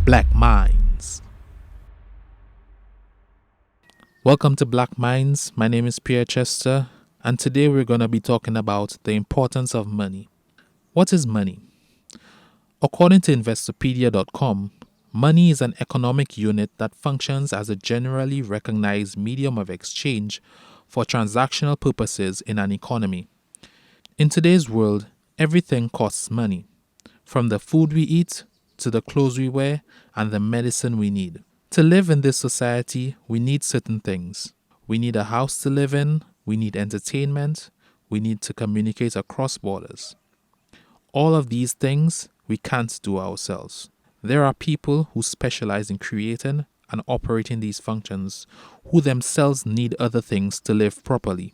Black Minds. Welcome to Black Minds. My name is Pierre Chester, and today we're going to be talking about the importance of money. What is money? According to Investopedia.com, money is an economic unit that functions as a generally recognized medium of exchange for transactional purposes in an economy. In today's world, everything costs money, from the food we eat to the clothes we wear and the medicine we need. To live in this society, we need certain things. We need a house to live in, we need entertainment, we need to communicate across borders. All of these things we can't do ourselves. There are people who specialize in creating and operating these functions who themselves need other things to live properly.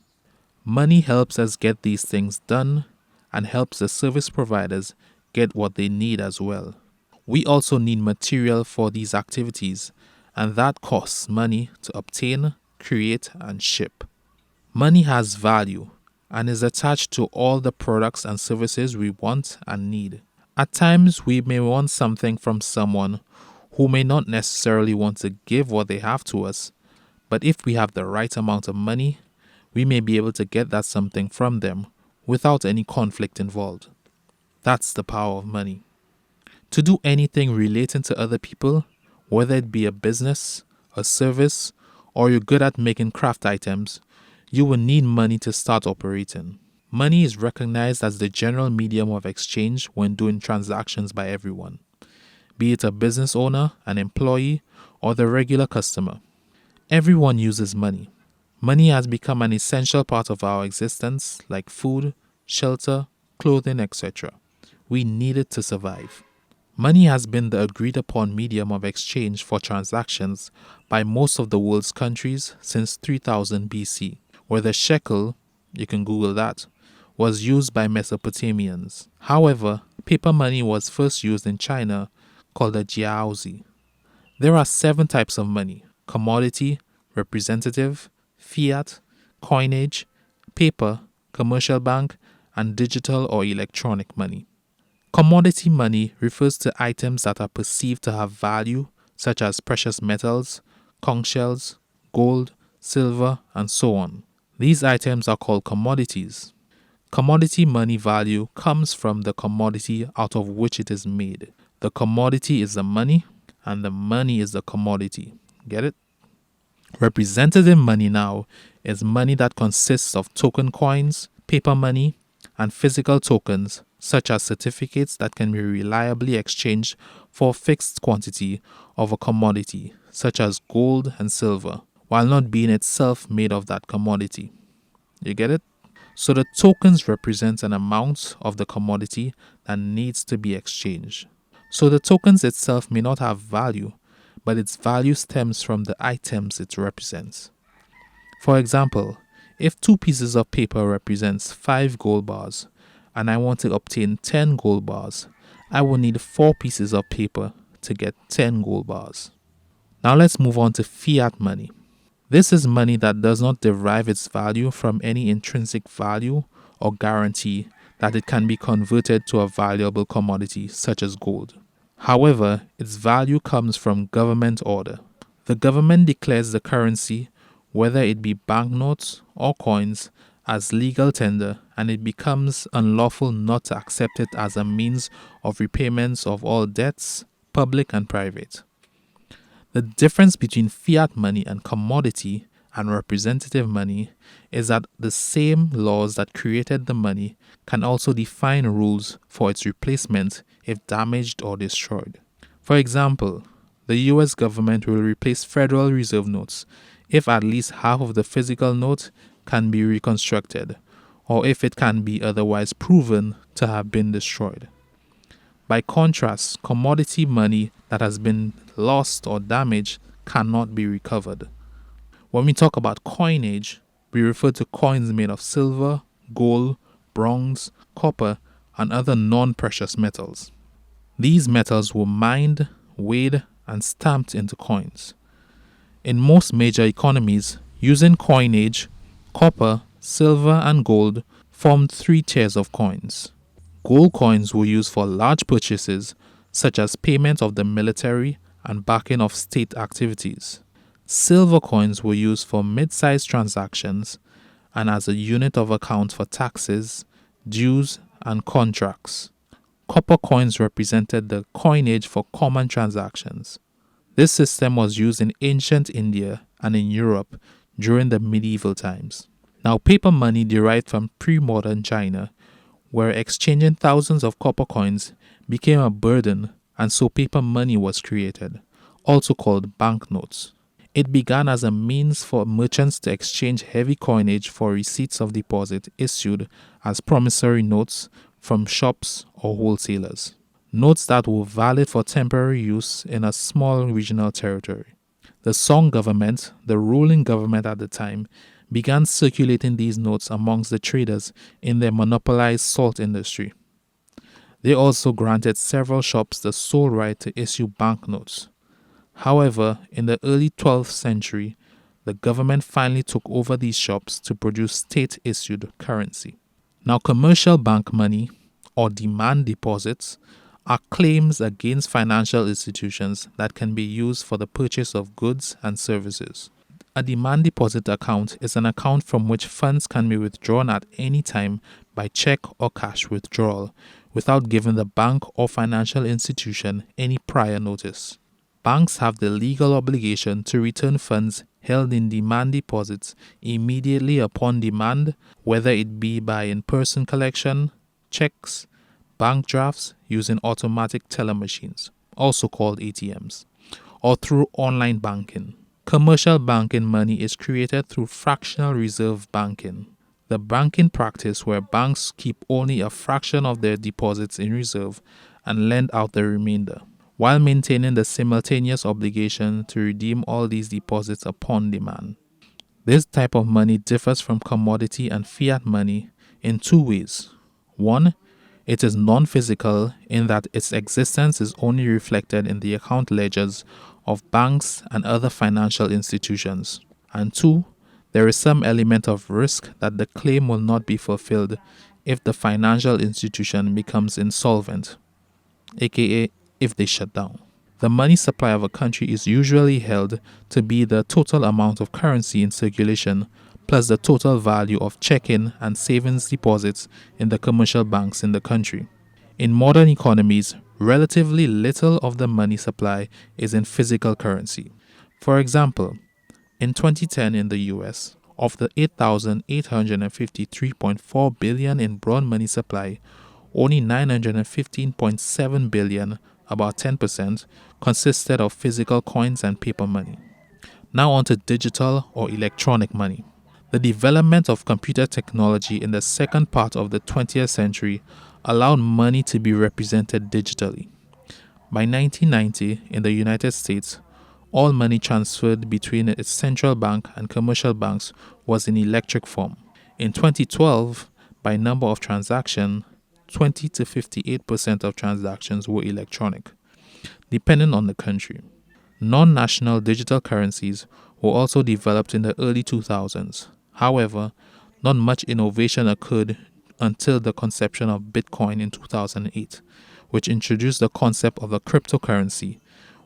Money helps us get these things done and helps the service providers get what they need as well. We also need material for these activities, and that costs money to obtain, create, and ship. Money has value and is attached to all the products and services we want and need. At times, we may want something from someone who may not necessarily want to give what they have to us, but if we have the right amount of money, we may be able to get that something from them without any conflict involved. That's the power of money. To do anything relating to other people, whether it be a business, a service, or you're good at making craft items, you will need money to start operating. Money is recognized as the general medium of exchange when doing transactions by everyone, be it a business owner, an employee, or the regular customer. Everyone uses money. Money has become an essential part of our existence, like food, shelter, clothing, etc. We need it to survive. Money has been the agreed upon medium of exchange for transactions by most of the world's countries since 3000 BC, where the shekel, you can Google that, was used by Mesopotamians. However, paper money was first used in China, called the jiaozi. There are 7 types of money: commodity, representative, fiat, coinage, paper, commercial bank, and digital or electronic money. Commodity money refers to items that are perceived to have value, such as precious metals, conch shells, gold, silver, and so on. These items are called commodities. Commodity money value comes from the commodity out of which it is made. The commodity is the money, and the money is the commodity. Get it? Representative money now is money that consists of token coins, paper money, and physical tokens, such as certificates that can be reliably exchanged for a fixed quantity of a commodity, such as gold and silver, while not being itself made of that commodity. You get it? So the tokens represent an amount of the commodity that needs to be exchanged. So the tokens itself may not have value, but its value stems from the items it represents. For example, if 2 pieces of paper represents 5 gold bars, and I want to obtain 10 gold bars, I will need 4 pieces of paper to get 10 gold bars. Now let's move on to fiat money. This is money that does not derive its value from any intrinsic value or guarantee that it can be converted to a valuable commodity such as gold. However, its value comes from government order. The government declares the currency, whether it be banknotes or coins, as legal tender, and it becomes unlawful not to accept it as a means of repayments of all debts, public and private. The difference between fiat money and commodity and representative money is that the same laws that created the money can also define rules for its replacement if damaged or destroyed. For example, the US government will replace Federal Reserve notes if at least half of the physical note can be reconstructed, or if it can be otherwise proven to have been destroyed. By contrast, commodity money that has been lost or damaged cannot be recovered. When we talk about coinage, we refer to coins made of silver, gold, bronze, copper, and other non-precious metals. These metals were mined, weighed, and stamped into coins. In most major economies, using coinage, copper, silver, and gold formed 3 tiers of coins. Gold coins were used for large purchases, such as payment of the military and backing of state activities. Silver coins were used for mid-sized transactions and as a unit of account for taxes, dues, and contracts. Copper coins represented the coinage for common transactions. This system was used in ancient India and in Europe during the medieval times. Now, paper money derived from pre-modern China, where exchanging thousands of copper coins became a burden, and so paper money was created, also called banknotes. It began as a means for merchants to exchange heavy coinage for receipts of deposit issued as promissory notes from shops or wholesalers. Notes that were valid for temporary use in a small regional territory. The Song government, the ruling government at the time, began circulating these notes amongst the traders in their monopolized salt industry. They also granted several shops the sole right to issue banknotes. However, in the early 12th century, the government finally took over these shops to produce state-issued currency. Now, commercial bank money, or demand deposits, are claims against financial institutions that can be used for the purchase of goods and services. A demand deposit account is an account from which funds can be withdrawn at any time by check or cash withdrawal without giving the bank or financial institution any prior notice. Banks have the legal obligation to return funds held in demand deposits immediately upon demand, whether it be by in-person collection, checks, bank drafts using automatic teller machines, also called ATMs, or through online banking. Commercial banking money is created through fractional reserve banking, the banking practice where banks keep only a fraction of their deposits in reserve and lend out the remainder, while maintaining the simultaneous obligation to redeem all these deposits upon demand. This type of money differs from commodity and fiat money in two ways. One, it is non-physical in that its existence is only reflected in the account ledgers of banks and other financial institutions. And two, there is some element of risk that the claim will not be fulfilled if the financial institution becomes insolvent, aka if they shut down. The money supply of a country is usually held to be the total amount of currency in circulation plus the total value of checking and savings deposits in the commercial banks in the country. In modern economies, relatively little of the money supply is in physical currency. For example, in 2010 in the US, of the 8,853.4 billion in broad money supply, only 915.7 billion, about 10%, consisted of physical coins and paper money. Now on to digital or electronic money. The development of computer technology in the second part of the 20th century allowed money to be represented digitally. By 1990, in the United States, all money transferred between its central bank and commercial banks was in electric form. In 2012, by number of transactions, 20 to 58% of transactions were electronic, depending on the country. Non-national digital currencies were also developed in the early 2000s. However, not much innovation occurred until the conception of Bitcoin in 2008, which introduced the concept of a cryptocurrency,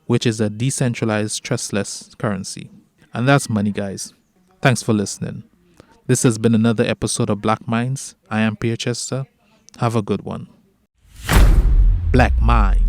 which is a decentralized, trustless currency. And that's money, guys. Thanks for listening. This has been another episode of Black Minds. I am Pierre Chester. Have a good one. Black Minds.